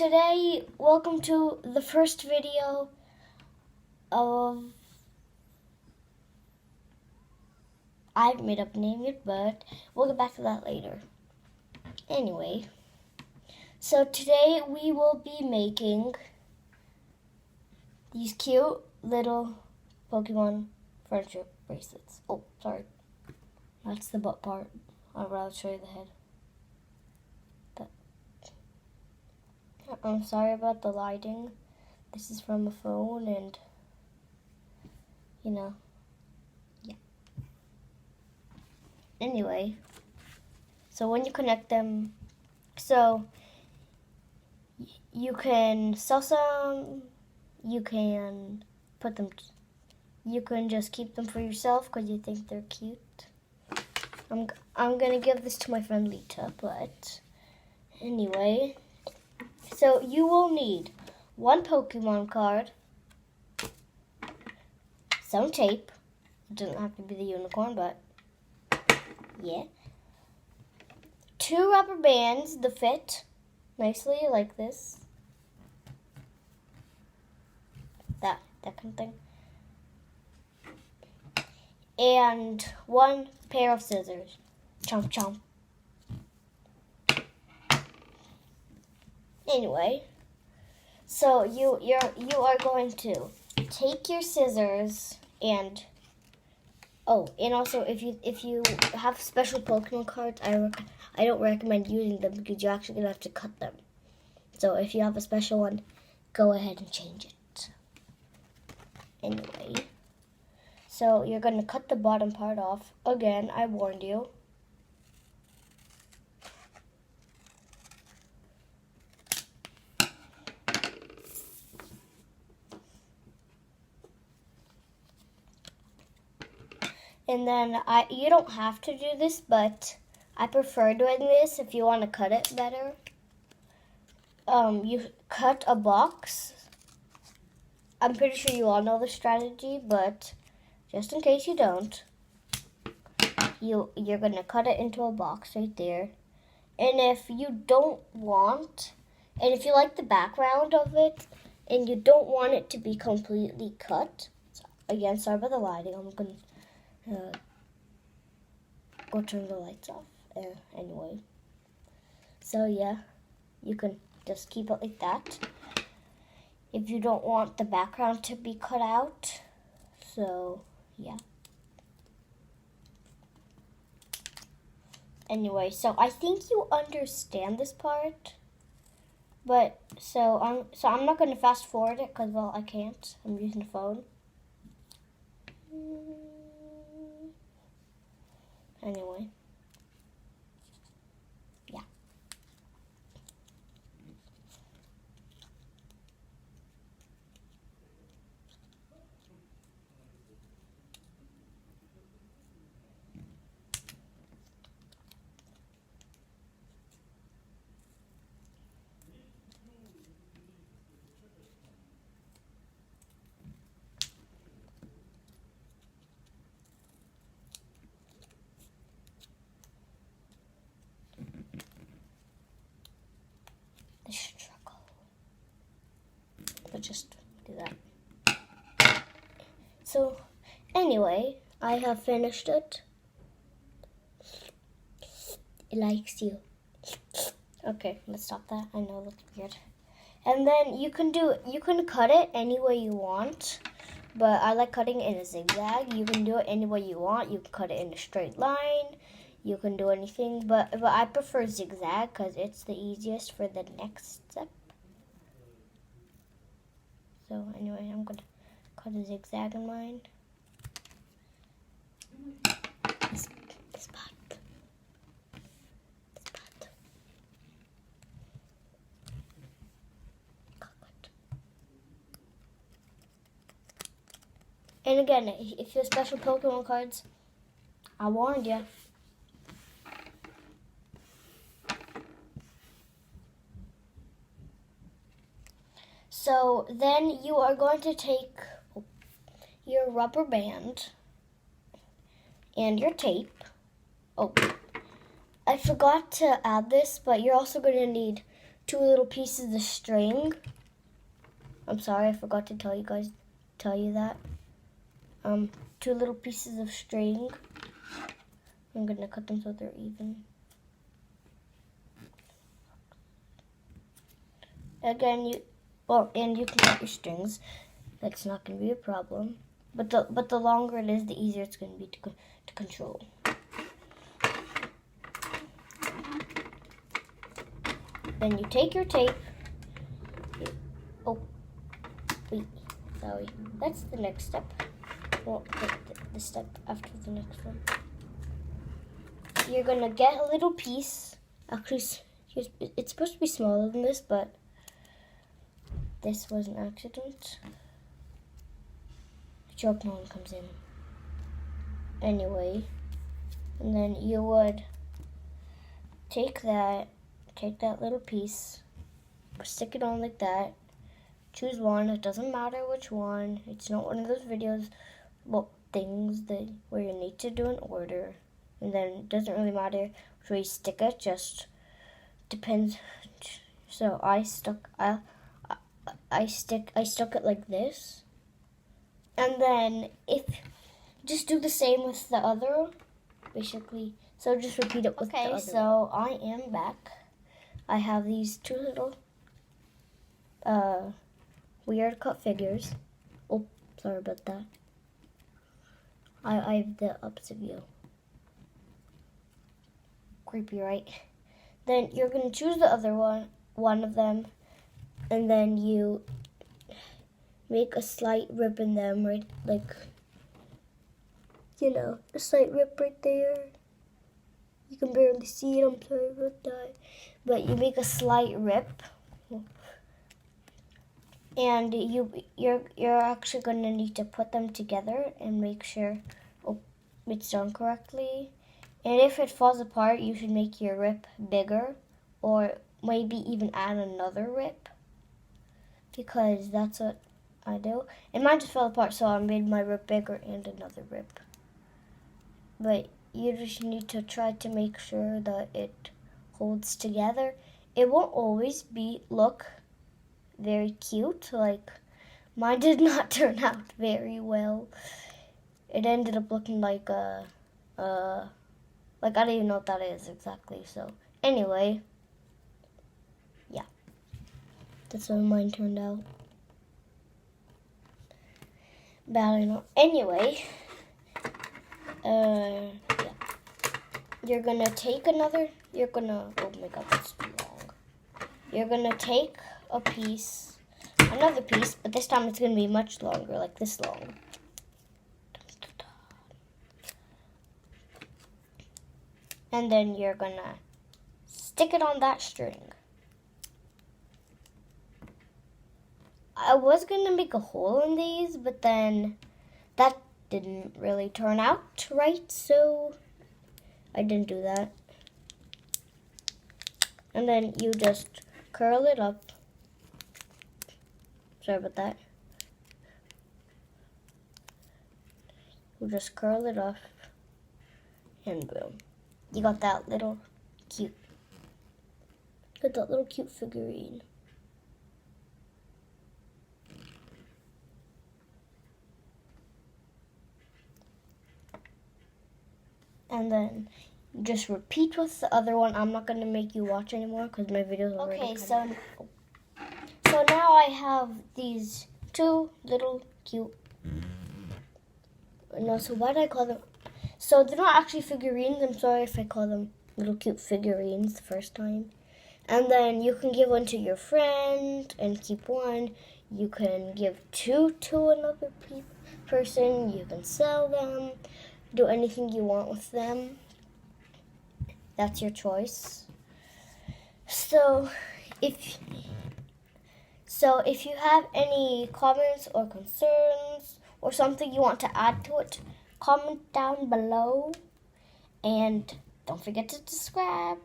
today, welcome to the first video of, I've made up a name yet, but we'll get back to that later. Anyway, so today we will be making these cute little Pokemon friendship bracelets. Oh, sorry. That's the butt part. I'd rather show you the head. I'm sorry about the lighting. This is from a phone and, yeah. Anyway, so when you connect them, so you can sell some, you can put them, you can just keep them for yourself because you think they're cute. I'm gonna give this to my friend Lita, but anyway. So you will need one Pokemon card, some tape. It doesn't have to be the unicorn, but yeah. 2 rubber bands that fit nicely like this. That kind of thing. And 1 pair of scissors. Chomp chomp. Anyway, so you are going to take your scissors and also if you have special Pokemon cards, I don't recommend using them because you're actually gonna have to cut them. So if you have a special one, go ahead and change it. Anyway, so you're gonna cut the bottom part off. Again, I warned you. And then you don't have to do this, but I prefer doing this if you want to cut it better. You cut a box. I'm pretty sure you all know the strategy, but just in case you don't, you're gonna cut it into a box right there. And if you don't want, and if you like the background of it, and you don't want it to be completely cut, again, sorry about the lighting. I'm gonna go turn the lights off. Anyway, so yeah, you can just keep it like that if you don't want the background to be cut out. So yeah. Anyway, so I think you understand this part, but I'm not going to fast forward it because, well, I can't. I'm using a phone. Anyway. Yeah. The struggle. But just do that. So, anyway, I have finished it. It likes you. Okay, let's stop that. I know it looks weird. And then you can cut it any way you want. But I like cutting it in a zigzag. You can do it any way you want. You can cut it in a straight line. You can do anything, but I prefer zigzag because it's the easiest for the next step. So anyway, I'm going to cut a zigzag in mine. This part. And again, if you have special Pokemon cards, I warned you. So then you are going to take your rubber band and your tape. Oh, I forgot to add this, but you're also going to need 2 little pieces of string. I'm sorry, I forgot to tell you that. 2 little pieces of string. I'm gonna cut them so they're even. Again, and you can cut your strings. That's not gonna be a problem. But the longer it is, the easier it's gonna be to control. Then you take your tape. Oh, wait, sorry. That's the next step. Well, the step after the next one. You're gonna get a little piece. Actually, it's supposed to be smaller than this, but this was an accident. The chalk line comes in. Anyway, and then you would take that little piece, stick it on like that, choose one. It doesn't matter which one. It's not one of those videos, things where you need to do an order, and then it doesn't really matter which way you stick it. Just depends. So I stuck it like this, and then just do the same with the other, basically. So just repeat it with the other. Okay, so I am back. I have these 2 little weird cut figures. Oh, sorry about that. I have the opposite view. Creepy, right? Then you're gonna choose the other one of them, and then you make a slight rip in them, right? Like, a slight rip right there. You can barely see it, I'm sorry about that. But you make a slight rip. And you're actually going to need to put them together and make sure it's done correctly. And if it falls apart, you should make your rip bigger, or maybe even add another rip, because that's what I do. And mine just fell apart, so I made my rip bigger and another rip. But you just need to try to make sure that it holds together. It won't always look very cute. Like, mine did not turn out very well. It ended up looking like I don't even know what that is exactly. So anyway, yeah, that's how mine turned out. Bad, I know. Anyway, yeah. You're gonna take oh my god, that's too long. You're gonna take another piece, but this time it's gonna be much longer, like this long. And then you're gonna stick it on that string. I was gonna make a hole in these, but then that didn't really turn out right, so I didn't do that. And then you just curl it up. Sorry about that. You just curl it off, and boom. You got that little cute figurine. And then just repeat with the other one. I'm not going to make you watch anymore because my videos are already so now I have these 2 little cute. No, so why did I call them? So they're not actually figurines. I'm sorry if I call them little cute figurines the first time. And then you can give one to your friend and keep one. You can give 2 to another person. You can sell them. Do anything you want with them. That's your choice. So if you have any comments or concerns or something you want to add to it, comment down below. And don't forget to subscribe.